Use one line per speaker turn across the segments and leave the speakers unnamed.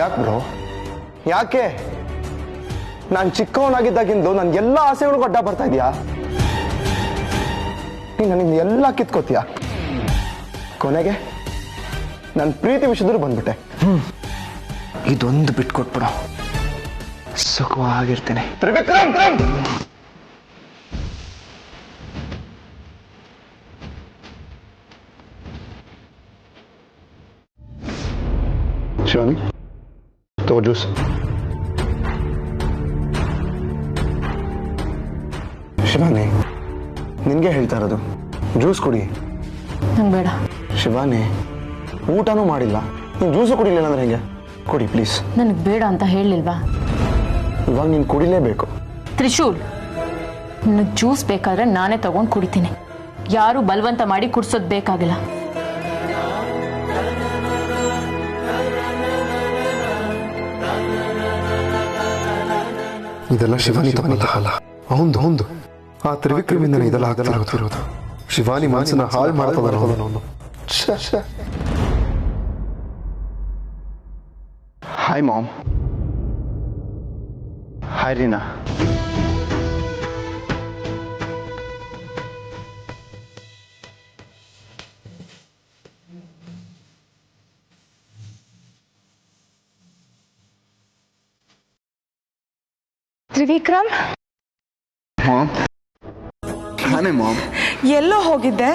ಯಾಕೆ ಬ್ರೋ? ಯಾಕೆ? ನಾನು ಚಿಕ್ಕವನಾಗಿದ್ದಾಗಿಂದು ನನ್ನ ಎಲ್ಲ ಆಸೆಗಳಿಗೂ ಅಡ್ಡ ಬರ್ತಾ ಇದೆಯಾ? ನೀನು ನನಗೆ ಎಲ್ಲ ಕಿತ್ಕೋತೀಯ. ಕೊನೆಗೆ ನನ್ನ ಪ್ರೀತಿ ವಿಷಯದಲ್ಲಿ ಬಂದ್ಬಿಟ್ಟೆ. ಇದೊಂದು ಬಿಟ್ಕೊಟ್ಬಿಡು, ಸುಖವಾಗಿರ್ತೇನೆ. ತ್ರಿವಿಕ್ರಮ್, ಶಿವಾನಿ ತಗೋ ಜ್ಯೂಸ್. ಶಿವಾನಿ, ನಿನಗೆ ಹೇಳ್ತಾ ಇರೋದು, ಜ್ಯೂಸ್ ಕುಡಿ.
ನಂಗೆ ಬೇಡ.
ಶಿವಾನಿ, ಊಟನೂ ಮಾಡಿಲ್ಲ, ನೀನು ಜ್ಯೂಸು ಕುಡಿಲಿಲ್ಲ ಅಂದ್ರೆ ಹೆಂಗೆ? ಕುಡಿ ಪ್ಲೀಸ್.
ನನಗೆ ಬೇಡ ಅಂತ ಹೇಳಿಲ್ವಾ?
ಇವಾಗ ನೀನು ಕುಡಿಲೇಬೇಕು.
ತ್ರಿಶೂಲ್, ನನಗೆ ಜ್ಯೂಸ್ ಬೇಕಾದ್ರೆ ನಾನೇ ತಗೊಂಡು ಕುಡಿತೀನಿ. ಯಾರು ಬಲವಂತ ಮಾಡಿ ಕುಡ್ಸೋದು ಬೇಕಾಗಿಲ್ಲ.
ಇದೆಲ್ಲ ಶಿವಾನಿ ತಪ್ಪಲ್ಲ. ಹೌದು, ಆ ತ್ರಿವಿಕ್ರಮಿಂದನೇ ಇದೆಲ್ಲ ಆಗ್ತಿರೋದು. ಶಿವಾನಿ ಮನಸ್ಸನ್ನ ಹಾಳು ಮಾಡ್ತದ ಅವನು.
Hi mom. Hi Reena.
Trivikram,
mom, ನಾನೇ ಮಾಮ್.
ಎಲ್ಲೋ ಹೋಗಿದ್ದೆ?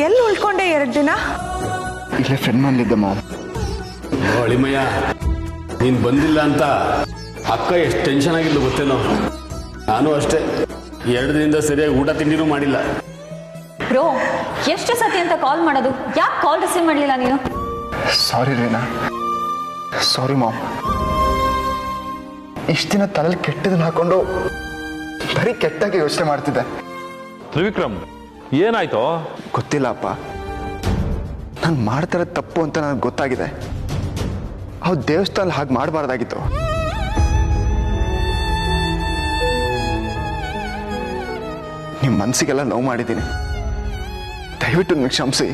ಎಲ್ಲಿ ಉಳ್ಕೊಂಡೆ 2 ದಿನ?
ಇಲ್ಲೇ ಫ್ರೆಂಡ್ ಮನೇಲಿದ್ದೆ ಮಾಮ್.
ಅಳಿಮಯ್ಯ, ನೀನು ಬಂದಿಲ್ಲ ಅಂತ ಅಕ್ಕ ಎಷ್ಟು ಟೆನ್ಷನ್ ಆಗಿಲ್ಲ ಗೊತ್ತೇನೋ. ನಾನು ಅಷ್ಟೇ, 2 ದಿನದಿಂದ ಸರಿಯಾಗಿ ಊಟ ತಿಂಡಿನೂ ಮಾಡಿಲ್ಲ.
ಬ್ರೋ, ಎಷ್ಟು ಸತಿ ಅಂತ ಕಾಲ್ ಮಾಡೋದು? ಯಾಕೆ ಕಾಲ್ ರಿಸೀವ್ ಮಾಡಲಿಲ್ಲ ನೀನು?
ಸಾರಿ ರೀನಾ, ಸಾರಿ ಮಾಮ್. ಇಷ್ಟು ದಿನ ತಲೆಯಲ್ಲಿ ಕೆಟ್ಟದನ್ನ ಹಾಕೊಂಡು ಬರೀ ಕೆಟ್ಟಾಗಿ ಯೋಚನೆ ಮಾಡ್ತಿದ್ದೆ.
ತ್ರಿವಿಕ್ರಮ್, ಏನಾಯ್ತೋ?
ಗೊತ್ತಿಲ್ಲ ಅಪ್ಪ, ನಾನು ಮಾಡ್ತಾ ಇರೋದು ತಪ್ಪು ಅಂತ ನನಗೆ ಗೊತ್ತಾಗಿದೆ. ಅವ್ರು ದೇವಸ್ಥಾನ ಹಾಗೆ ಮಾಡಬಾರ್ದಾಗಿತ್ತು. ನಿಮ್ಮ ಮನಸ್ಸಿಗೆಲ್ಲ ನೋವು ಮಾಡಿದ್ದೀನಿ, ದಯವಿಟ್ಟು ನನಗೆ ಕ್ಷಮಿಸಿ.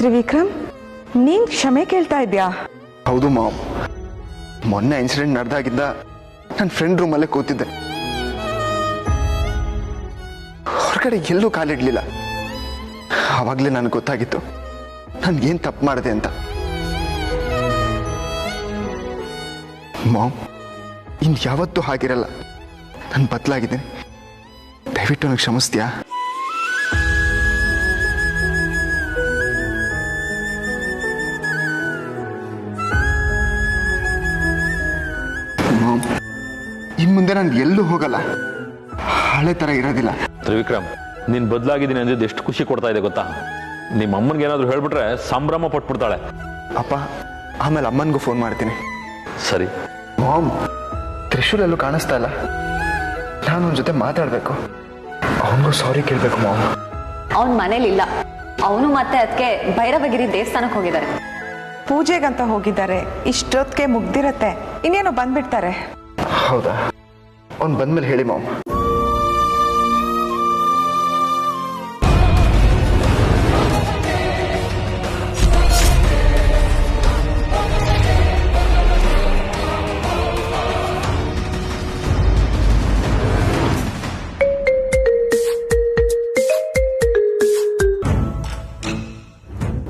ತ್ರಿವಿಕ್ರಮ್, ನೀನ್ ಕ್ಷಮೆ ಕೇಳ್ತಾ ಇದ್ಯಾ?
ಹೌದು ಮಾಮ್. ಮೊನ್ನೆ ಇನ್ಸಿಡೆಂಟ್ ನಡೆದಾಗಿದ್ದ ನನ್ನ ಫ್ರೆಂಡ್ ರೂಮಲ್ಲೇ ಕೂತಿದ್ದೆ. ಹೊರಗಡೆ ಎಲ್ಲೂ ಕಾಲಿಡ್ಲಿಲ್ಲ. ಆವಾಗಲೇ ನನಗೆ ಗೊತ್ತಾಗಿತ್ತು ನನ್ಗೇನು ತಪ್ಪು ಮಾಡಿದೆ ಅಂತ. ಮಾಮ್, ಇನ್ನು ಯಾವತ್ತೂ ಹಾಗಿರಲ್ಲ. ನಾನು ಬದಲಾಗಿದ್ದೀನಿ, ದಯವಿಟ್ಟು ನನಗೆ ಕ್ಷಮಿಸ್ತೀಯಾ? ಮಾಮ್, ಇನ್ನು ಮುಂದೆ ನಾನು ಎಲ್ಲೂ ಹೋಗಲ್ಲ, ಹಳೆ ಥರ ಇರೋದಿಲ್ಲ.
ತ್ರಿವಿಕ್ರಮ್, ನೀನ್ ಬದಲಾಗಿದ್ದೀನಿ ಅಂದಿದ್ದು ಎಷ್ಟು ಖುಷಿ ಕೊಡ್ತಾ ಇದೆ ಗೊತ್ತಾ? ನಿಮ್ಮ ಅಮ್ಮನ್ಗೆ ಏನಾದ್ರು ಹೇಳ್ಬಿಟ್ರೆ ಸಂಭ್ರಮ ಪಟ್ಬಿಡ್ತಾಳೆ.
ಅಪ್ಪ, ಆಮೇಲೆ ಅಮ್ಮನಿಗೂ ಫೋನ್ ಮಾಡ್ತೀನಿ.
ಸರಿ.
ಮಾಮ್, ತ್ರಿಶೂಲ್ ಎಲ್ಲೂ ಕಾಣಿಸ್ತಾ ಇಲ್ಲ. ನಾನು ಅವನ ಜೊತೆ ಮಾತಾಡಬೇಕು. ಅವನಿಗೂ ಸಾರಿ ಕೇಳಬೇಕು ಮಾಮ್.
ಅವನ ಮನೇಲಿಲ್ಲ. ಅವನು ಮತ್ತೆ ಅದಕ್ಕೆ ಭೈರವಗಿರಿ ದೇವಸ್ಥಾನಕ್ಕೆ ಹೋಗಿದ್ದಾರೆ.
ಪೂಜೆಗಂತ ಹೋಗಿದ್ದಾರೆ. ಇಷ್ಟೊತ್ತಿಗೆ ಮುಗ್ದಿರತ್ತೆ, ಇನ್ನೇನು ಬಂದ್ಬಿಡ್ತಾರೆ.
ಹೌದಾ? ಅವ್ನು ಬಂದ್ಮೇಲೆ ಹೇಳಿ ಮಾಮ್.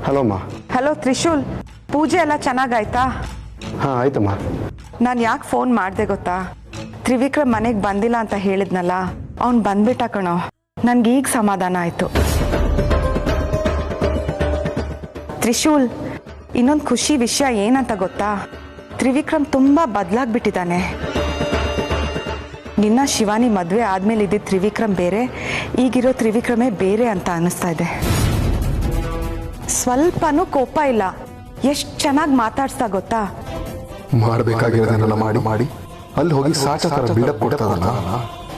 ಹಲೋ ಅಮ್ಮ.
ಹಲೋ ತ್ರಿಶೂಲ್, ಪೂಜೆ ಎಲ್ಲ ಚೆನ್ನಾಗಾಯ್ತಾ?
ಹಾಂ ಆಯ್ತಮ್ಮ.
ನಾನು ಯಾಕೆ ಫೋನ್ ಮಾಡಿದೆ ಗೊತ್ತಾ? ತ್ರಿವಿಕ್ರಮ್ ಮನೆಗೆ ಬಂದಿಲ್ಲ ಅಂತ ಹೇಳಿದ್ನಲ್ಲ, ಅವ್ನು ಬಂದ್ಬಿಟ್ಟ ಕಣೋ. ನನ್ಗೀಗ ಸಮಾಧಾನ ಆಯ್ತು. ತ್ರಿಶೂಲ್, ಇನ್ನೊಂದು ಖುಷಿ ವಿಷಯ ಏನಂತ ಗೊತ್ತಾ? ತ್ರಿವಿಕ್ರಮ್ ತುಂಬಾ ಬದಲಾಗ್ಬಿಟ್ಟಿದ್ದಾನೆ. ನಿನ್ನ ಶಿವಾನಿ ಮದುವೆ ಆದ್ಮೇಲೆ ಇದ್ದಿದ್ದ ತ್ರಿವಿಕ್ರಮ್ ಬೇರೆ, ಈಗಿರೋ ತ್ರಿವಿಕ್ರಮೇ ಬೇರೆ ಅಂತ ಅನಿಸ್ತಾ ಇದೆ. ಸ್ವಲ್ಪನೂ ಕೋಪ ಇಲ್ಲ, ಎಷ್ಟು ಚೆನ್ನಾಗಿ ಮಾತಾಡ್ಸ್ತಾ ಗೊತ್ತಾ?
ಮಾಡಬೇಕಾಗಿರೋದನ್ನೆಲ್ಲ ಮಾಡಿ ಅಲ್ಲಿ ಹೋಗಿ ಸಾಚ ತರ ಬಿಲ್ಡಪ್ ಕೊಡ್ತದಲ್ಲ.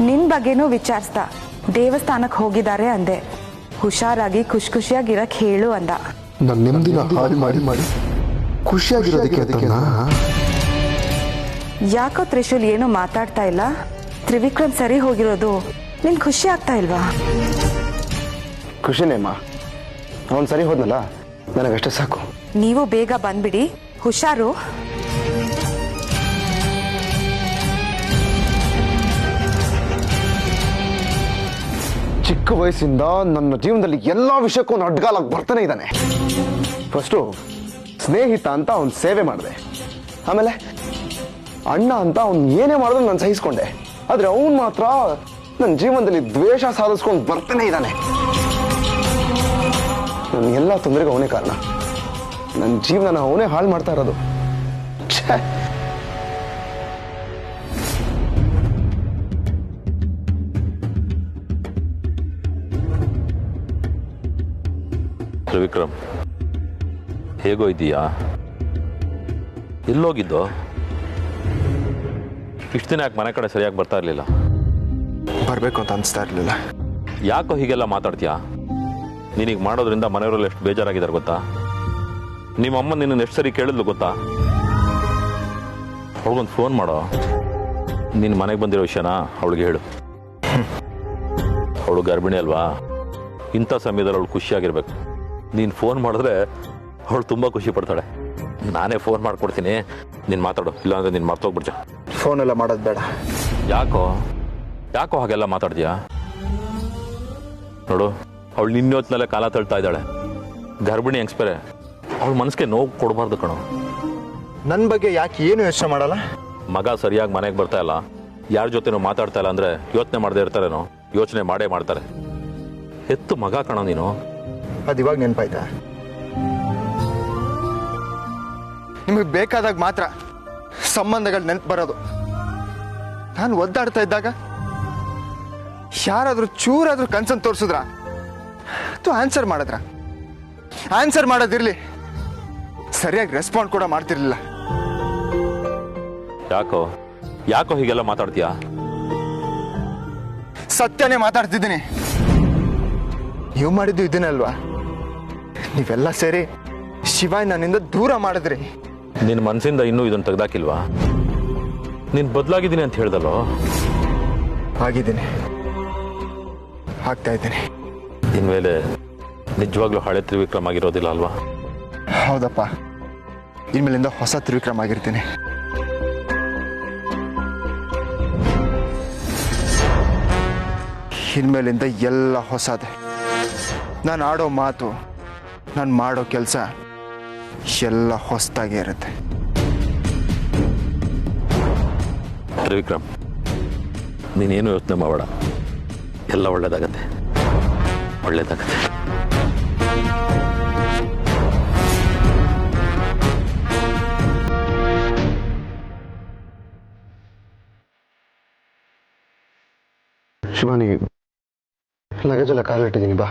ನಿನ್ ಬಗ್ಗೆನೂ ವಿಚಾರಿಸ್ತಾ. ದೇವಸ್ಥಾನಕ್ಕೆ ಹೋಗಿದ್ದಾರೆ ಅಂದೆ. ಹುಷಾರಾಗಿ ಖುಷಿಯಾಗಿರಕ್ ಹೇಳು ಅಂದ.
ನನ್ನ ನೆಮ್ಮದಿನ ಹಾಳು ಮಾಡಿ ಖುಷಿಯಾಗಿರೋದಕ್ಕೆ
ಯಾಕೋ ತ್ರಿಶೂಲ್ ಏನು ಮಾತಾಡ್ತಾ ಇಲ್ಲ? ತ್ರಿವಿಕ್ರಮ್ ಸರಿ ಹೋಗಿರೋದು ನಿನ್ ಖುಷಿ ಆಗ್ತಾ ಇಲ್ವಾ?
ಖುಷಿನೇಮ್ಮ, ಅವನು ಸರಿ ಹೋದ್ನಲ್ಲ, ನನಗಷ್ಟೇ ಸಾಕು.
ನೀವು ಬೇಗ ಬಂದ್ಬಿಡಿ, ಹುಷಾರು.
ಚಿಕ್ಕ ವಯಸ್ಸಿಂದ ನನ್ನ ಜೀವನದಲ್ಲಿ ಎಲ್ಲ ವಿಷಯಕ್ಕೂ ಒಂದು ಅಡ್ಗಾಲಾಗಿ ಬರ್ತಾನೆ ಇದ್ದಾನೆ. ಫಸ್ಟು ಸ್ನೇಹಿತ ಅಂತ ಅವ್ನ ಸೇವೆ ಮಾಡಿದೆ, ಆಮೇಲೆ ಅಣ್ಣ ಅಂತ ಅವ್ನು ಏನೇ ಮಾಡಿದ್ರು ನಾನು ಸಹಿಸ್ಕೊಂಡೆ. ಆದರೆ ಅವನು ಮಾತ್ರ ನನ್ನ ಜೀವನದಲ್ಲಿ ದ್ವೇಷ ಸಾಧಿಸ್ಕೊಂಡು ಬರ್ತಾನೆ ಇದ್ದಾನೆ. ನನ್ನ ಎಲ್ಲ ತೊಂದರೆಗೂ ಅವನೇ ಕಾರಣ. ನನ್ನ ಜೀವನ ಅವನೇ ಹಾಳು ಮಾಡ್ತಾ ಇರೋದು. ಛೇ,
ತ್ರಿವಿಕ್ರಮ್, ಹೇಗೋ ಇದೀಯಾ? ಎಲ್ಲೋಗಿದ್ದೋ? ಇಷ್ಟು ದಿನ ಯಾಕೆ ಮನೆ ಕಡೆ ಸರಿಯಾಗಿ ಬರ್ತಾ ಇರಲಿಲ್ಲ?
ಬರಬೇಕು ಅಂತ ಅನಿಸ್ತಾ ಇರಲಿಲ್ಲ.
ಯಾಕೋ ಹೀಗೆಲ್ಲ ಮಾತಾಡ್ತೀಯಾ? ನೀನೀಗ ಮಾಡೋದ್ರಿಂದ ಮನೆಯವರೆಲ್ಲ ಎಷ್ಟು ಬೇಜಾರಾಗಿದ್ದಾರೆ ಗೊತ್ತಾ? ನಿಮ್ಮ ಅಮ್ಮ ನಿನ್ನ ಎಷ್ಟು ಸರಿ ಕೇಳಿದ್ಲು ಗೊತ್ತಾ? ಅವಳಿಗೊಂದು ಫೋನ್ ಮಾಡೋ, ನಿನ್ನ ಮನೆಗೆ ಬಂದಿರೋ ವಿಷಯನ ಅವಳಿಗೆ ಹೇಳು. ಅವಳು ಗರ್ಭಿಣಿ ಅಲ್ವಾ, ಇಂಥ ಸಮಯದಲ್ಲಿ ಅವಳು ಖುಷಿಯಾಗಿರ್ಬೇಕು. ನೀನು ಫೋನ್ ಮಾಡಿದ್ರೆ ಅವಳು ತುಂಬ ಖುಷಿ ಪಡ್ತಾಳೆ. ನಾನೇ ಫೋನ್ ಮಾಡ್ಕೊಡ್ತೀನಿ, ನೀನು ಮಾತಾಡು, ಇಲ್ಲಾಂದ್ರೆ ನೀನು ಮರ್ತೋಗ್ಬಿಡ್ಜ.
ಫೋನ್ ಎಲ್ಲ ಮಾಡೋದು ಬೇಡ.
ಯಾಕೋ ಯಾಕೋ ಹಾಗೆಲ್ಲ ಮಾತಾಡ್ತೀಯಾ? ನೋಡು, ಅವಳು ನಿನ್ನೊತ್ತಿನಲ್ಲೇ ಕಾಲ ತಳ್ತಾ ಇದ್ದಾಳೆ. ಗರ್ಭಿಣಿ ಹೆಂಗ್ಸ್ಬೇರೆ, ಅವಳ ಮನಸ್ಸಿಗೆ ನೋವು ಕೊಡಬಾರ್ದು ಕಣೋ.
ನನ್ನ ಬಗ್ಗೆ ಯಾಕೆ ಏನು ಯೋಚನೆ ಮಾಡಲ್ಲ?
ಮಗ ಸರಿಯಾಗಿ ಮನೆಗೆ ಬರ್ತಾ ಇಲ್ಲ, ಯಾರ ಜೊತೆನೂ ಮಾತಾಡ್ತಾ ಇಲ್ಲ ಅಂದರೆ ಯೋಚನೆ ಮಾಡದೇ ಇರ್ತಾರೇನೋ? ಯೋಚನೆ ಮಾಡೇ ಮಾಡ್ತಾರೆ. ಹೆತ್ತು ಮಗ ಕಣೋ ನೀನು.
ಅದು ಇವಾಗ ನೆನಪಾಯ್ತಾ? ನಿಮಗೆ ಬೇಕಾದಾಗ ಮಾತ್ರ ಸಂಬಂಧಗಳು ನೆನಪು ಬರೋದು. ನಾನು ಒದ್ದಾಡ್ತಾ ಇದ್ದಾಗ ಯಾರಾದ್ರೂ ಚೂರಾದ್ರೂ ಕನ್ಸನ್ ತೋರಿಸಿದ್ರ ಅಥವಾ ಆನ್ಸರ್ ಮಾಡಿದ್ರ? ಆನ್ಸರ್ ಮಾಡೋದಿರ್ಲಿ, ಸರಿಯಾಗಿ ರೆಸ್ಪಾಂಡ್ ಕೂಡ ಮಾಡ್ತಿರ್ಲಿಲ್ಲ.
ಯಾಕೋ ಯಾಕೋ ಹೀಗೆಲ್ಲ ಮಾತಾಡ್ತೀಯಾ?
ಸತ್ಯನೇ ಮಾತಾಡ್ತಿದ್ದೀನಿ. ನೀವು ಮಾಡಿದ್ದು ಇದನ್ನೇ ಅಲ್ವಾ? ನೀವೆಲ್ಲ ಸೇರಿ ಶಿವಾಯ್ ನನ್ನಿಂದ ದೂರ ಮಾಡಿದ್ರಿ.
ನಿನ್ನ ಮನಸ್ಸಿಂದ ಇನ್ನೂ ಇದನ್ನು ತೆಗ್ದಾಕಿಲ್ವಾ? ನೀನು ಬದಲಾಗಿದ್ದೀನಿ ಅಂತ ಹೇಳ್ದಲ್ಲೋ?
ಆಗಿದ್ದೀನಿ, ಆಗ್ತಾ ಇದ್ದೀನಿ.
ಇನ್ಮೇಲೆ ನಿಜವಾಗ್ಲೂ ಹಳೆ ತ್ರಿವಿಕ್ರಮ್ ಆಗಿರೋದಿಲ್ಲ ಅಲ್ವಾ?
ಹೌದಪ್ಪ, ಇನ್ಮೇಲಿಂದ ಹೊಸ ತ್ರಿವಿಕ್ರಮ್ ಆಗಿರ್ತೀನಿ. ಇನ್ಮೇಲಿಂದ ಎಲ್ಲ ಹೊಸದೆ. ನಾನು ಆಡೋ ಮಾತು, ನಾನು ಮಾಡೋ ಕೆಲಸ ಎಲ್ಲ ಹೊಸದಾಗೇ ಇರುತ್ತೆ.
ತ್ರಿವಿಕ್ರಮ್, ನೀನೇನು ಯೋಚನೆ ಮಾಡಬೇಡ, ಎಲ್ಲ ಒಳ್ಳೇದಾಗತ್ತೆ, ಒಳ್ಳೇದಾಗತ್ತೆ.
ಶಿವಾನಿ, ಲಗೇಜ್ ಎಲ್ಲ ಕಾಲಿಟ್ಟಿದ್ದೀನಿ, ಬಾ.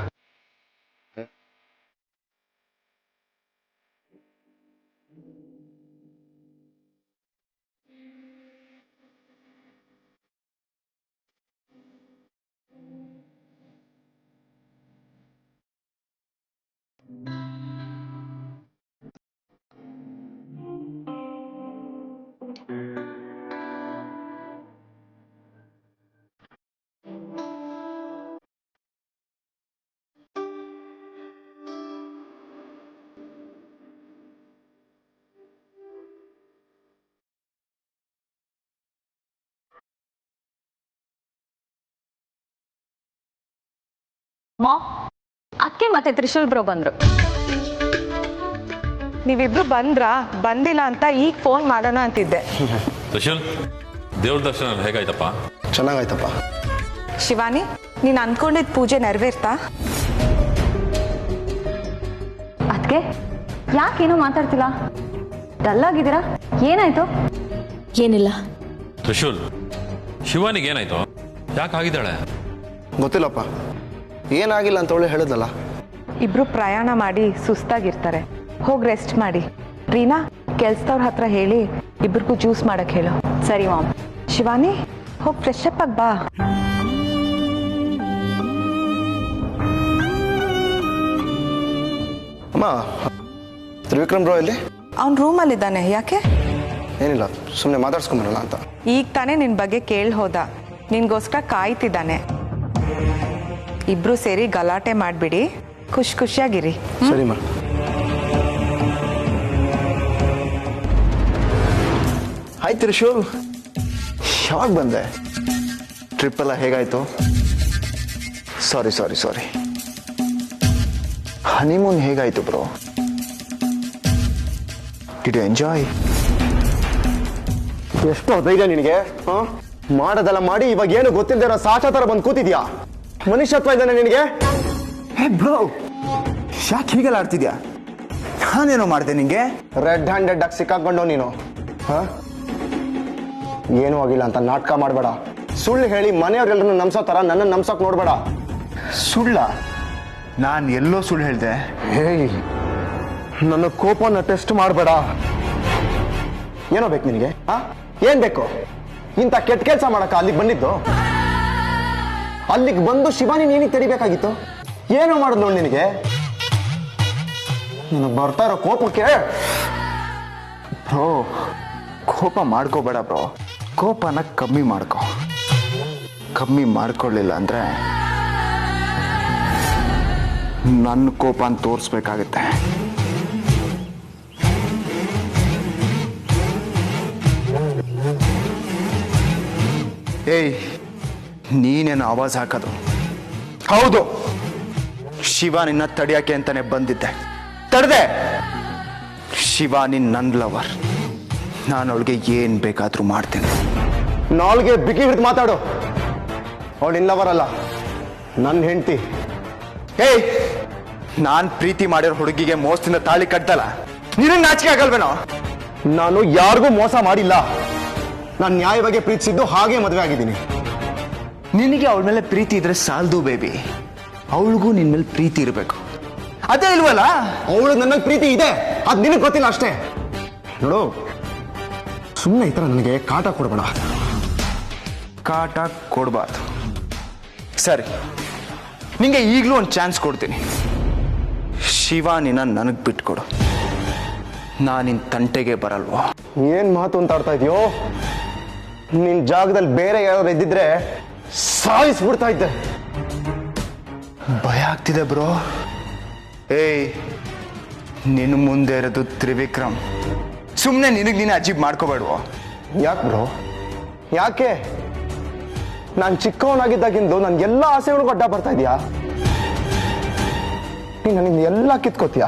ಅಕ್ಕೆ ಮತ್ತೆ ತ್ರಿಶೂಲ್ ಬ್ರೋ ಬಂದ್ರು.
ನೀವಿಬ್ರು ಬಂದ್ರಾ? ಬಂದಿಲ್ಲ ಅಂತ ಈಗ ಫೋನ್ ಮಾಡೋಣ ಅಂತಿದ್ದೆ.
ತ್ರಿಶೂಲ್, ದೇವ್ರ ದರ್ಶನ ಹೇಗಾಯ್ತಪ್ಪ?
ಚೆನ್ನಾಗಾಯ್ತಪ್ಪ.
ಶಿವಾನಿ, ನೀನು ಅನ್ಕೊಂಡಿದ್ದ ಪೂಜೆ ನೆರವೇರ್ತಾ?
ಅದಕ್ಕೆ ಯಾಕೇನೋ ಮಾತಾಡ್ತಿಲ್ಲ? ಡಲ್ ಆಗಿದ್ದೀರಾ? ಏನಾಯ್ತು? ಏನಿಲ್ಲ.
ತ್ರಿಶೂಲ್, ಶಿವಾನಿಗೆ ಏನಾಯ್ತು? ಯಾಕೆ ಆಗಿದ್ದಾಳೆ?
ಗೊತ್ತಿಲ್ಲಪ್ಪ, ಏನಾಗಿಲ್ಲ ಅಂತ ಅವಳು ಹೇಳಿದ್ನಲ್ಲ.
ಇಬ್ರು ಪ್ರಯಾಣ ಮಾಡಿ ಸುಸ್ತಾಗಿರ್ತಾರೆ, ಹೋಗಿ ರೆಸ್ಟ್ ಮಾಡಿ. ರೀನಾ, ಕೆಲ್ಸದವ್ರ ಹತ್ರ ಹೇಳಿ ಇಬ್ರಿಗೂ ಜ್ಯೂಸ್ ಮಾಡಕ್ ಹೇಳು.
ಸರಿ ಮಾಮ್.
ಶಿವಾನಿ, ಹೋಗಿ ಫ್ರೆಶ್ ಅಪ್ ಆಗಿ ಬಾ.
ಅಮ್ಮ, ತ್ರಿವಿಕ್ರಮ್ ಬ್ರೋ ಎಲ್ಲಿ?
ಅವ್ನ ರೂಮಲ್ಲಿದ್ದಾನೆ. ಯಾಕೆ?
ಏನಿಲ್ಲ, ಸುಮ್ಮನೆ ಮಾತಾಡ್ಸ್ಕೊಂಬರಲ್ಲ ಅಂತ.
ಈಗ ತಾನೇ ನಿನ್ ಬಗ್ಗೆ ಕೇಳಿ ಹೋದ, ನಿನ್ಗೋಸ್ಕರ ಕಾಯ್ತಿದ್ದಾನೆ. ಇಬ್ರು ಸೇರಿ ಗಲಾಟೆ ಮಾಡ್ಬಿಡಿ, ಖುಷಿಯಾಗಿರಿ.
ಸರಿಮ್ಮ. ಆಯ್ತು ತ್ರಿಶೂಲ್, ಯಾವಾಗ ಬಂದೆ? ಟ್ರಿಪ್ ಎಲ್ಲ ಹೇಗಾಯ್ತು? ಸಾರಿ ಹನಿಮೂನ್ ಹೇಗಾಯ್ತು ಬ್ರೋ? Did you enjoy? ಎಷ್ಟು ಧೈರ್ಯ ನಿನಗೆ? ಮಾಡೋದೆಲ್ಲ ಮಾಡಿ ಇವಾಗ ಏನು ಗೊತ್ತಿಲ್ಲದೆ ಇರೋ ಸಾಚಾ ತರ ಬಂದು ಕೂತಿದ್ಯಾ? ಮನುಷ್ಯತ್ವ ಇದ್ದಾನೆ ನಿನಗೆ?
ಬ್ರೋ ಯಾಕೆ ಹೀಗೆಲ್ಲ ಆಡ್ತಿದ್ಯಾ? ನಾನೇನೋ ಮಾಡಿದೆ ನಿಂಗೆ?
ರೆಡ್ ಹ್ಯಾಂಡೆಡ್ ಆಗಿ ಸಿಕ್ಕಾಕೊಂಡು ನೀನು ಏನೂ ಆಗಿಲ್ಲ ಅಂತ ನಾಟಕ ಮಾಡಬೇಡ. ಸುಳ್ಳು ಹೇಳಿ ಮನೆಯವ್ರೆಲ್ಲರನ್ನು ನಂಬ್ಸೋ ತರ ನನ್ನ ನಂಬ್ಸೋಕ್ ನೋಡ್ಬೇಡ.
ಸುಳ್ಳ? ನಾನು ಎಲ್ಲೋ ಸುಳ್ಳು ಹೇಳ್ದೆ?
ಹೇಯ್, ನನ್ನ ಕೋಪನ ಟೆಸ್ಟ್ ಮಾಡಬೇಡ. ಏನೋ ಬೇಕು ನಿನಗೆ? ಏನ್ ಬೇಕು? ಇಂಥ ಕೆಟ್ಟ ಕೆಲಸ ಮಾಡಕ್ಕ ಅಲ್ಲಿಗೆ ಬಂದಿದ್ದು? ಅಲ್ಲಿಗೆ ಬಂದು ಶಿವಾನಿ ನೀನಿಗೆ ತೆಡಿಬೇಕಾಗಿತ್ತು. ಏನೋ ಮಾಡೋದು ನೋಡಿ ನಿನಗೆ. ನಿನಗೆ ಬರ್ತಾ ಇರೋ ಕೋಪಕ್ಕೆ
ಬ್ರೋ ಕೋಪ ಮಾಡ್ಕೋಬೇಡ ಬ್ರೋ. ಕೋಪನ ಕಮ್ಮಿ ಮಾಡ್ಕೋ. ಕಮ್ಮಿ ಮಾಡ್ಕೊಳ್ಳಿಲ್ಲ ಅಂದ್ರೆ ನನ್ನ ಕೋಪನ ತೋರಿಸ್ಬೇಕಾಗತ್ತೆ. ಏಯ್, ನೀನೇನು ಆವಾಜ್ ಹಾಕೋದು? ಹೌದು, ಶಿವ ನಿನ್ನ ತಡಿಯಾಕೆ ಅಂತಾನೆ ಬಂದಿದ್ದೆ. ತಡೆದೆ. ಶಿವಾನಿ ನನ್ನ ಲವರ್. ನಾನು ಅವಳಿಗೆ ಏನ್ ಬೇಕಾದ್ರೂ ಮಾಡ್ತೇನೆ.
ನಾಲ್ಗೆ ಬಿಗಿ ಹಿಡಿದು ಮಾತಾಡು. ಅವಳು ಇಲ್ಲವರಲ್ಲ, ನನ್ನ ಹೆಂಡತಿ.
ಏಯ್, ನಾನ್ ಪ್ರೀತಿ ಮಾಡಿರೋ ಹುಡುಗಿಗೆ ಮೋಸದಿಂದ ತಾಳಿ ಕಟ್ಟಲ್ಲ. ನಿನಗೆ ನಾಚಿಕೆ ಆಗಲ್ವೇನೋ?
ನಾನು ಯಾರಿಗೂ ಮೋಸ ಮಾಡಿಲ್ಲ. ನಾನು ನ್ಯಾಯವಾಗಿ ಪ್ರೀತಿಸಿದ್ದು ಹಾಗೆ ಮದುವೆ ಆಗಿದ್ದೀನಿ.
ನಿನಗೆ ಅವಳ ಮೇಲೆ ಪ್ರೀತಿ ಇದ್ರೆ ಸಾಲ್ದು ಬೇಬಿ. ಅವಳಿಗೂ ನಿನ್ ಮೇಲೆ ಪ್ರೀತಿ ಇರಬೇಕು. ಅದೇ ಇಲ್ವಲ್ಲ?
ಅವಳು ನನ್ನ ಪ್ರೀತಿ ಇದೆ, ಅದು ನಿನಗೆ ಗೊತ್ತಿಲ್ಲ ಅಷ್ಟೇ. ನೋಡು, ಸುಮ್ಮನೆ ಈ ಥರ ನನಗೆ ಕಾಟ ಕೊಡಬೇಡ.
ಕಾಟ ಕೊಡಬಾರ್ದು. ಸರಿ, ನಿಂಗೆ ಈಗಲೂ ಒಂದು ಚಾನ್ಸ್ ಕೊಡ್ತೀನಿ. ಶಿವಾನಿನ ನನಗೆ ಬಿಟ್ಕೊಡು. ನಾನಿನ್ ತಂಟೆಗೆ ಬರಲ್ವೋ?
ಏನ್ ಮಾತು ಅಂತ ಆಡ್ತಾ ಇದೆಯೋ? ನಿನ್ ಜಾಗದಲ್ಲಿ ಬೇರೆ ಯಾರು ಇದ್ದಿದ್ರೆ ಸಾಯಿಸ್ಬಿಡ್ತಾ ಇದ್ದೆ.
ಭಯ ಆಗ್ತಿದೆ ಬ್ರೋ. ಏಯ್, ನಿನ್ನ ಮುಂದೆ ಇರೋದು ತ್ರಿವಿಕ್ರಮ್. ಸುಮ್ಮನೆ ನಿನಗೆ ನೀನು ಅಜೀಬ್ ಮಾಡ್ಕೋಬೇಡ್ವೋ?
ಯಾಕೆ ಬ್ರೋ? ಯಾಕೆ? ನಾನು ಚಿಕ್ಕವನಾಗಿದ್ದಾಗಿಂದು ನನ್ನ ಎಲ್ಲ ಆಸೆಗಳಿಗೂ ಅಡ್ಡ ಬರ್ತಾ ಇದೆಯಾ? ನೀನು ನನಗೆ ಎಲ್ಲ ಕಿತ್ಕೋತೀಯ.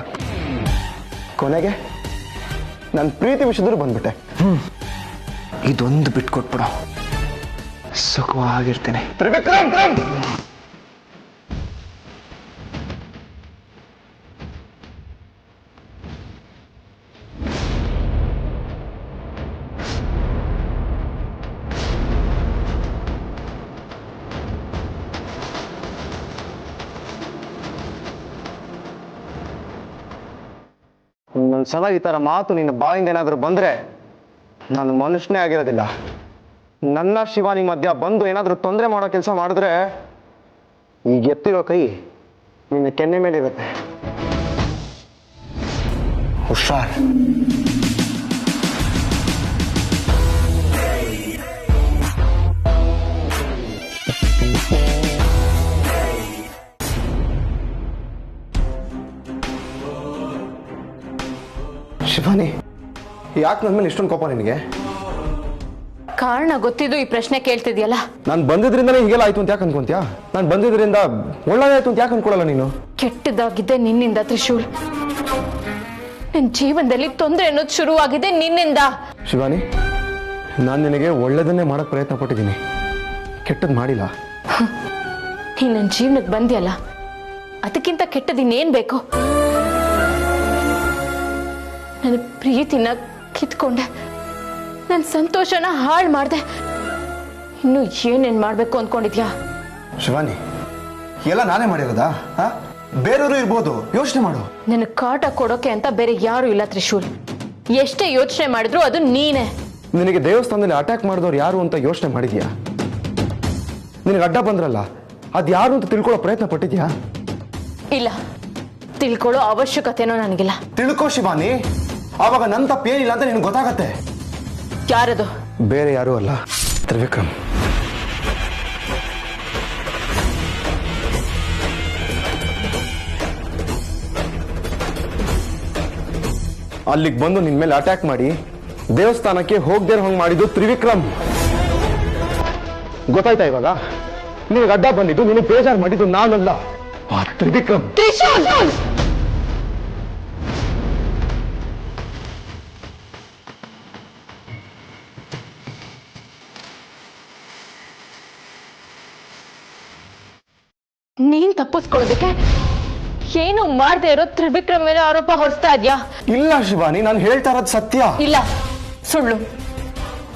ಕೊನೆಗೆ ನನ್ನ ಪ್ರೀತಿ ವಿಷಯದಲ್ಲಿ ಬಂದ್ಬಿಟ್ಟೆ.
ಇದೊಂದು ಬಿಟ್ಕೊಟ್ಬಿಡು, ಸುಖವಾಗಿರ್ತೇನೆ.
ತ್ರಿವಿಕ್ರಮ್, ಒಂದ್ಸಲ ಈ ಥರ ಮಾತು ನಿನ್ನ ಬಾಯಿಂದ ಏನಾದರೂ ಬಂದರೆ ನಾನು ಮನುಷ್ಯನೇ ಆಗಿರೋದಿಲ್ಲ. ನನ್ನ ಶಿವಾನಿ ಮಧ್ಯ ಬಂದು ಏನಾದರೂ ತೊಂದರೆ ಮಾಡೋ ಕೆಲಸ ಮಾಡಿದ್ರೆ ಈಗ ಎತ್ತಿರೋ ಕೈ ನಿನ್ನ ಕೆನ್ನೆ ಮೇಲೆ ಇರುತ್ತೆ. ಹುಷಾರ್. ಶಿವಾನಿ, ಯಾಕೆ ನನ್ನ ಮೇಲೆ ಇಷ್ಟೊಂದು ಕೋಪ ನಿನಗೆ?
ಕಾರಣ ಗೊತ್ತಿದ್ದು ಈ ಪ್ರಶ್ನೆ ಕೇಳ್ತಿದ್ಯಲ್ಲ?
ನಾನು ಬಂದಿದ್ರಿಂದನೇ ಹೀಗೆಲ್ಲ ಆಯ್ತು ಅಂತ ಯಾಕೆ ಅನ್ಕೊಂತ್ಯಾ? ನಾನು ಬಂದಿದ್ರಿಂದ ಒಳ್ಳೆದಾಯ್ತು ಅಂತ ಯಾಕೆ ಅನ್ಕೊಳ್ಳಲ್ಲ ನೀನು?
ಕೆಟ್ಟದಾಗಿದೆ ನಿನ್ನಿಂದ ತ್ರಿಶೂಲ್. ನಿನ್ ಜೀವನದಲ್ಲಿ ತೊಂದರೆ ಅನ್ನೋದು ಶುರುವಾಗಿದೆ ನಿನ್ನಿಂದ.
ಶಿವಾನಿ, ನಾನು ನಿನಗೆ ಒಳ್ಳೆದನ್ನೇ ಮಾಡಕ್ ಪ್ರಯತ್ನ ಪಟ್ಟಿದ್ದೀನಿ, ಕೆಟ್ಟದ್ ಮಾಡಿಲ್ಲ.
ನೀನ್ ನನ್ನ ಜೀವನಕ್ಕೆ ಬಂದ್ಯಲ್ಲ, ಅದಕ್ಕಿಂತ ಕೆಟ್ಟದಿನ್ನೇನ್ ಬೇಕು? ನನ್ನ ಪ್ರೀತಿನ ಕಿತ್ಕೊಂಡೆ, ನನ್ನ ಸಂತೋಷನ ಹಾಳು ಮಾಡ್ದೆ. ಇನ್ನು ಏನೇನ್ ಮಾಡ್ಬೇಕು ಅನ್ಕೊಂಡಿದ್ಯಾ?
ಶಿವಾನಿ, ಎಲ್ಲ ನಾನೇ ಮಾಡಿರೋದಾ? ಬೇರೆಯವರು ಇರ್ಬೋದು, ಯೋಚನೆ ಮಾಡು.
ನನಗೆ ಕಾಟ ಕೊಡೋಕೆ ಅಂತ ಬೇರೆ ಯಾರು ಇಲ್ಲ ತ್ರಿಶೂಲ್. ಎಷ್ಟೇ ಯೋಚನೆ ಮಾಡಿದ್ರು ಅದು ನೀನೇ.
ನಿನಗೆ ದೇವಸ್ಥಾನದಲ್ಲಿ ಅಟ್ಯಾಕ್ ಮಾಡಿದವ್ರು ಯಾರು ಅಂತ ಯೋಚನೆ ಮಾಡಿದ್ಯಾ? ನಿನಗೆ ಅಡ್ಡ ಬಂದ್ರಲ್ಲ, ಅದು ಯಾರು ಅಂತ ತಿಳ್ಕೊಳ್ಳೋ ಪ್ರಯತ್ನ ಪಟ್ಟಿದ್ಯಾ?
ಇಲ್ಲ, ತಿಳ್ಕೊಳ್ಳೋ ಅವಶ್ಯಕತೆನೋ ನನಗಿಲ್ಲ.
ತಿಳ್ಕೋ ಶಿವಾನಿ, ಆವಾಗ ನನ್ನ ತಪ್ಪೇನಿಲ್ಲ ಅಂತ ನಿನಗೆ ಗೊತ್ತಾಗತ್ತೆ.
ಯಾರದು?
ಬೇರೆ ಯಾರೂ ಅಲ್ಲ, ತ್ರಿವಿಕ್ರಮ್. ಅಲ್ಲಿಗೆ ಬಂದು ನಿನ್ ಮೇಲೆ ಅಟ್ಯಾಕ್ ಮಾಡಿ ದೇವಸ್ಥಾನಕ್ಕೆ ಹೋಗದೆ ಹಂಗೆ ಮಾಡಿದ್ದು ತ್ರಿವಿಕ್ರಮ್. ಗೊತ್ತಾಯ್ತಾ ಇವಾಗ? ನಿನಗೆ ಅಡ್ಡ ಬಂದಿದ್ದು, ನಿನಗೆ ಬೇಜಾರು ಮಾಡಿದ್ದು ನಾನಲ್ಲ, ಆ ತ್ರಿವಿಕ್ರಮ್.
ನೀನ್ ತಪ್ಪಿಸ್ಕೊಳ್ಳೋದಕ್ಕೆ ಏನು ಮಾಡದೆ ಇರೋ ತ್ರಿವಿಕ್ರಮ್ ಮೇಲೆ ಆರೋಪ ಹೊರಿಸ್ತಾ ಇದ್ಯಾ?
ಇಲ್ಲ ಶಿವಾನಿ, ನಾನು ಹೇಳ್ತಾ ಇರೋದು ಸತ್ಯ.
ಇಲ್ಲ, ಸುಳ್ಳು.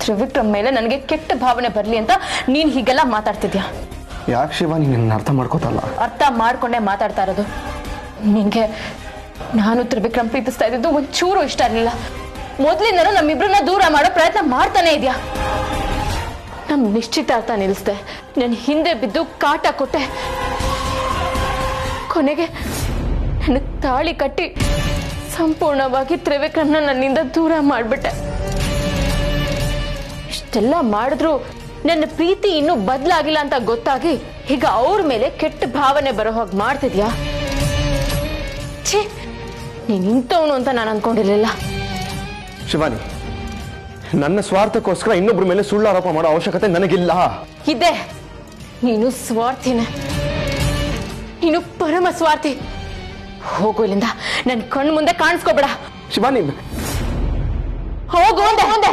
ತ್ರಿವಿಕ್ರಮ್ ಮೇಲೆ ನನಗೆ ಕೆಟ್ಟ ಭಾವನೆ ಬರ್ಲಿ ಅಂತ ನೀನ್ ಹೀಗೆಲ್ಲ ಮಾತಾಡ್ತಿದ್ಯಾ?
ಯಾಕೆ ಶಿವಾನಿ ನನ್ನ ಅರ್ಥ ಮಾಡ್ಕೋತಲ್ಲ?
ಅರ್ಥ ಮಾಡ್ಕೊಂಡೇ ಮಾತಾಡ್ತಾ ಇರೋದು. ನಿಂಗೆ ನಾನು ತ್ರಿವಿಕ್ರಮ್ ಪ್ರೀತಿಸ್ತಾ ಇದ್ದಿದ್ದು ಒಂಚೂರು ಇಷ್ಟ ಇರಲಿಲ್ಲ. ಮೊದ್ಲಿಂದನೂ ನಮ್ಮಿಬ್ರನ್ನ ದೂರ ಮಾಡೋ ಪ್ರಯತ್ನ ಮಾಡ್ತಾನೆ ಇದೆಯಾ? ನಮ್ ನಿಶ್ಚಿತಾರ್ಥ ನಿಲ್ಲಿಸ್ದೆ, ನನ್ನ ಹಿಂದೆ ಬಿದ್ದು ಕಾಟ ಕೊಟ್ಟೆ, ಕೊನೆಗೆ ನನಗೆ ತಾಳಿ ಕಟ್ಟಿ ಸಂಪೂರ್ಣವಾಗಿ ತ್ರಿವಿಕ್ರಮ್ನ ನನ್ನಿಂದ ದೂರ ಮಾಡ್ಬಿಟ್ಟೆ. ಇಷ್ಟೆಲ್ಲ ಮಾಡಿದ್ರು ನನ್ನ ಪ್ರೀತಿ ಇನ್ನೂ ಬದಲಾಗಿಲ್ಲ ಅಂತ ಗೊತ್ತಾಗಿ ಈಗ ಅವ್ರ ಮೇಲೆ ಕೆಟ್ಟ ಭಾವನೆ ಬರೋ ಹಾಗೆ ಮಾಡ್ತಿದ್ಯಾ? ಛೇ, ನೀನ್ ಇಂಥವನು ಅಂತ ನಾನು ಅನ್ಕೊಂಡಿರ್ಲಿಲ್ಲ.
ಶಿವಾನಿ, ನನ್ನ ಸ್ವಾರ್ಥಕ್ಕೋಸ್ಕರ ಇನ್ನೊಬ್ಬರ ಮೇಲೆ ಸುಳ್ಳು ಆರೋಪ ಮಾಡೋ ಅವಶ್ಯಕತೆ ನನಗಿಲ್ಲ.
ಇದೆ, ನೀನು ಸ್ವಾರ್ಥಿನೇ, ನೀನು ಪರಮ ಸ್ವಾರ್ಥಿ. ಹೋಗು ಇಲ್ಲಿಂದ, ನನ್ನ ಕಣ್ಣು ಮುಂದೆ ಕಾಣಿಸ್ಕೋಬೇಡ.
ಶಿವಾನಿ,
ಹೋಗು ಅಂದೆ.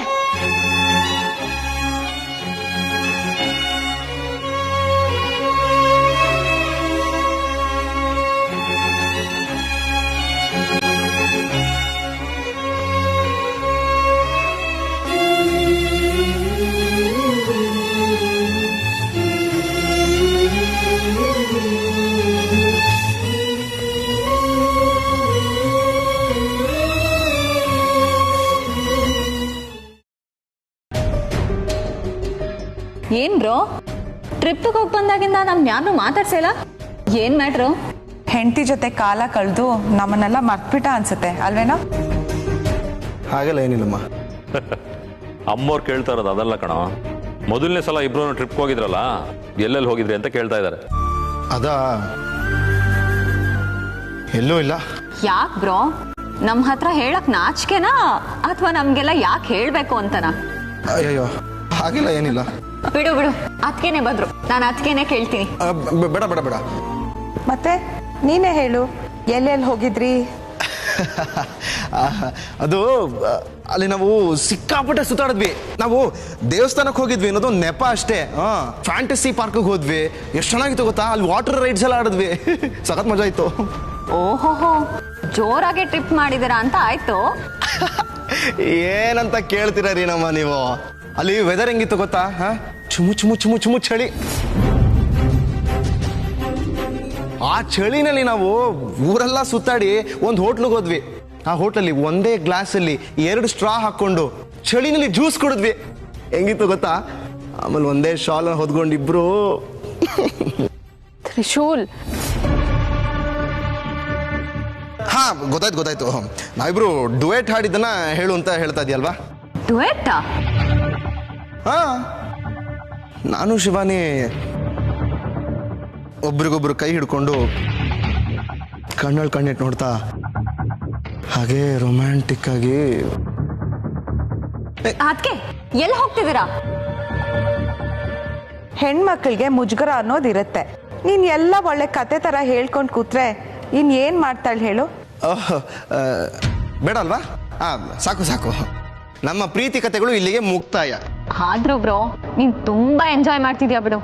ಏನ್ ಬ್ರೋ, ಟ್ರಿಪ್ಗೆ ಹೋಗಿ ಬಂದಾಗಿಂದ ನಮ್ ಯಾರು ಮಾತಾಡ್ಸಿಲ್ಲ? ಏನ್ ಮ್ಯಾಟ್ರು?
ಹೆಂಡತಿ ಜೊತೆ ಕಾಲ ಕಳೆದು ನಮ್ಮನ್ನೆಲ್ಲ ಮರ್ತ್ಬಿಟ್ಟ ಅನ್ಸುತ್ತೆ ಅಲ್ವೇನೋ?
ಹಾಗೆಲ್ಲ ಏನಿಲ್ಲಮ್ಮ.
ಅಮ್ಮವ್ರು ಕೇಳ್ತಾ ಇರೋದು ಅದಲ್ಲ ಕಣ. ಮೊದಲನೇ ಸಲ ಇಬ್ರು ಟ್ರಿಪ್ ಹೋಗಿದ್ರಲ್ಲ, ಎಲ್ಲೆಲ್ಲಿ ಹೋಗಿದ್ರಿ ಅಂತ ಕೇಳ್ತಾ ಇದ್ದಾರೆ.
ಅದಾ, ಎಲ್ಲೂ ಇಲ್ಲ.
ಯಾಕ್ ಬ್ರೋ, ನಮ್ ಹತ್ರ ಹೇಳಕ್ ನಾಚಿಕೆನಾ ಅಥವಾ ನಮ್ಗೆಲ್ಲ ಯಾಕೆ ಹೇಳ್ಬೇಕು ಅಂತನಾ?
ಅಯ್ಯೋ, ಹಾಗೆಲ್ಲ ಏನಿಲ್ಲ.
ಬಿಡು ಬಿಡು, ಅದ್ಕೇನೆ ಬಂದ್ರು, ನಾನು ಅದ್ಕೇನೆ ಕೇಳ್ತೀನಿ.
ಬೇಡ ಬೇಡ ಬೇಡ.
ಮತ್ತೆ ನೀನೇ ಹೇಳು, ಎಲ್ಲೆಲ್ಲಿ ಹೋಗಿದ್ರಿ?
ಅದು ಅಲ್ಲಿ ನಾವು ಸಿಕ್ಕಾಪಟ್ಟೆ ಸುತ್ತಾಡಿದ್ವಿ. ನಾವು ದೇವಸ್ಥಾನಕ್ಕೆ ಹೋಗಿದ್ವಿ ಅನ್ನೋದು ನೆಪ ಅಷ್ಟೇ. ಫ್ಯಾಂಟಸಿ ಪಾರ್ಕ್ಗೆ ಹೋದ್ವಿ, ಎಷ್ಟು ಚೆನ್ನಾಗಿತ್ತು ಗೊತ್ತಾ. ಅಲ್ಲಿ ವಾಟರ್ ರೈಡ್ಸ್ ಎಲ್ಲ ಆಡಿದ್ವಿ, ಸಖತ್ ಮಜಾ ಇತ್ತು.
ಓಹೋಹೋ, ಜೋರಾಗಿ ಟ್ರಿಪ್ ಮಾಡಿದಿರಾ ಅಂತ ಆಯ್ತು.
ಏನಂತ ಕೇಳ್ತೀರಾ ರೀ ನಮ್ಮ ನೀವು. ಅಲ್ಲಿ ವೆದರ್ ಹೆಂಗಿತ್ತು ಗೊತ್ತಾ? ಚುಮು ಚುಮು ಚುಮು ಚುಮು ಚಳಿ. ಆ ಚಳಿನಲ್ಲಿ ನಾವು ಊರೆಲ್ಲ ಸುತ್ತಾಡಿ ಒಂದು ಹೋಟ್ಲಿಗೆ ಹೋದ್ವಿ. ಆ ಹೋಟ್ಲಲ್ಲಿ ಒಂದೇ ಗ್ಲಾಸಲ್ಲಿ 2 ಸ್ಟ್ರಾ ಹಾಕೊಂಡು ಚಳಿನಲ್ಲಿ ಜ್ಯೂಸ್ ಕುಡಿದ್ವಿ. ಹೆಂಗಿತ್ತು ಗೊತ್ತಾ? ಆಮೇಲೆ ಒಂದೇ ಶಾಲ್ ಹೊದ್ಕೊಂಡಿಬ್ರು.
ತ್ರಿಶೂಲ್,
ಹಾ, ಗೊತ್ತಾಯ್ತು. ನಾವಿಬ್ರು ಡುಯೆಟ್ ಹಾಡಿದ್ದನ್ನ ಹೇಳು ಅಂತ ಹೇಳ್ತಾ ಇದೆಯಲ್ವಾ?
ಡುಯೆಟ್ಟಾ?
ಹಾ, ನಾನು ಶಿವಾನಿ ಒಬ್ರಿಗೊಬ್ರು ಕೈ ಹಿಡ್ಕೊಂಡು ಕಣ್ಣಲ್ಲಿ ಕಣ್ಣಿಟ್ಟು ನೋಡ್ತಾ ಹಾಗೆ ರೊಮ್ಯಾಂಟಿಕ್ ಆಗಿ.
ಅದಕ್ಕೆ ಎಲ್ಲಿ ಹೋಗ್ತಿದ್ದೀರಾ?
ಹೆಣ್ಮಕ್ಳಿಗೆ ಮುಜುಗರ ಅನ್ನೋದಿರುತ್ತೆ. ನೀನ್ ಎಲ್ಲ ಒಳ್ಳೆ ಕತೆ ತರ ಹೇಳ್ಕೊಂಡು ಕೂತ್ರೆ ಇನ್ ಏನ್ ಮಾಡ್ತಾಳೆ ಹೇಳು?
ಬೇಡ ಅಲ್ವಾ? ಸಾಕು. ನಮ್ಮ ಪ್ರೀತಿ ಕತೆಗಳು ಇಲ್ಲಿಗೆ ಮುಕ್ತಾಯ.
ಆದ್ರೂ ಬ್ರೋ, ನೀನ್ ತುಂಬಾ ಎಂಜಾಯ್ ಮಾಡ್ತಿದ್ಯಾ ಬಿಡು.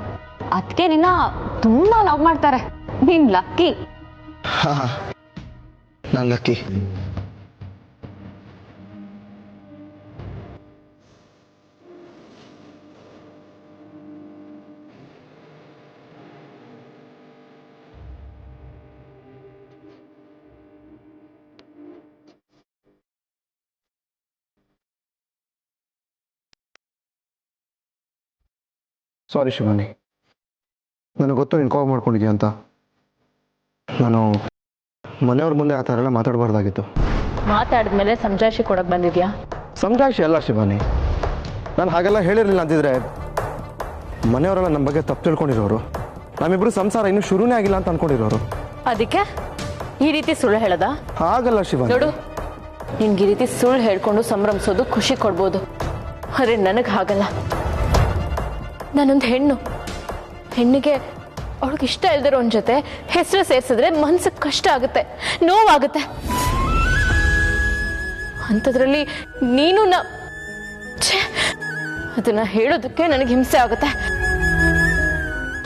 ಅದಕ್ಕೆ ನಿನ್ನ ತುಂಬಾ ಲವ್ ಮಾಡ್ತಾರೆ. ನೀನ್ ಲಕ್ಕಿ.
ನಾನು ಲಕ್ಕಿ.
ಸಾರಿ ಶಿವಾನಿ, ನನಗೆ ಗೊತ್ತು ನೀನು ಕಾಲ್ ಮಾಡ್ಕೊಂಡಿದ್ಯಾ ಅಂತ. ನಾನು ಮನೆಯವ್ರ ಮುಂದೆ ಆ ಥರ ಎಲ್ಲ ಮಾತಾಡಬಾರ್ದಾಗಿತ್ತು.
ಮಾತಾಡಿದ್ಮೇಲೆ ಸಮಜಾಯಿಷಿ ಕೊಡಕ್ ಬಂದಿದ್ಯಾ?
ಸಮಜಾಯಿಷಿ ಅಲ್ಲ ಶಿವಾನಿ, ನಾನು ಹಾಗೆಲ್ಲ ಹೇಳಿರಲಿಲ್ಲ ಅಂತಿದ್ರೆ ಮನೆಯವರೆಲ್ಲ ನಮ್ಮ ಬಗ್ಗೆ ತಪ್ಪು ತಿಳ್ಕೊಂಡಿರೋರು, ನಮ್ಮಿಬ್ರು ಸಂಸಾರ ಇನ್ನೂ ಶುರುನೇ ಆಗಿಲ್ಲ ಅಂತ ಅನ್ಕೊಂಡಿರೋರು.
ಅದಕ್ಕೆ ಈ ರೀತಿ ಸುಳ್ಳು ಹೇಳದ?
ಹಾಗಲ್ಲ ಶಿವಾನಿ.
ನೋಡು, ನಿನ್ಗೆ ಈ ರೀತಿ ಸುಳ್ಳು ಹೇಳ್ಕೊಂಡು ಸಂಭ್ರಮಿಸೋದು ಖುಷಿ ಕೊಡ್ಬೋದು, ಆದರೆ ನನಗೆ ಹಾಗಲ್ಲ. ನಾನೊಂದು ಹೆಣ್ಣಿಗೆ ಅವಳಿಗೆ ಇಷ್ಟ ಇಲ್ದಿರೋನ್ ಜೊತೆ ಹೆಸರು ಸೇರಿಸಿದ್ರೆ ಮನ್ಸಿಗೆ ಕಷ್ಟ ಆಗುತ್ತೆ, ನೋವಾಗುತ್ತೆ. ಅಂಥದ್ರಲ್ಲಿ ನೀನು ಅದನ್ನ ಹೇಳೋದಕ್ಕೆ ನನಗೆ ಹಿಂಸೆ ಆಗುತ್ತೆ.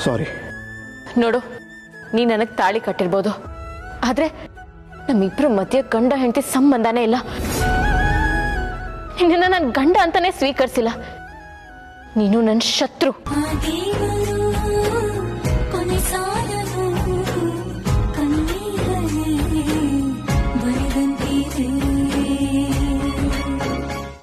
ಸಾರಿ.
ನೋಡು, ನೀ ನನಗೆ ತಾಳಿ ಕಟ್ಟಿರ್ಬೋದು, ಆದ್ರೆ ನಮ್ಮಿಬ್ರು ಮಧ್ಯೆ ಗಂಡ ಹೆಂಡತಿ ಸಂಬಂಧನೇ ಇಲ್ಲ. ನಿನ್ನ ನನ್ನ ಗಂಡ ಅಂತಾನೆ ಸ್ವೀಕರಿಸಿಲ್ಲ. ನೀನು ನನ್ನ ಶತ್ರು.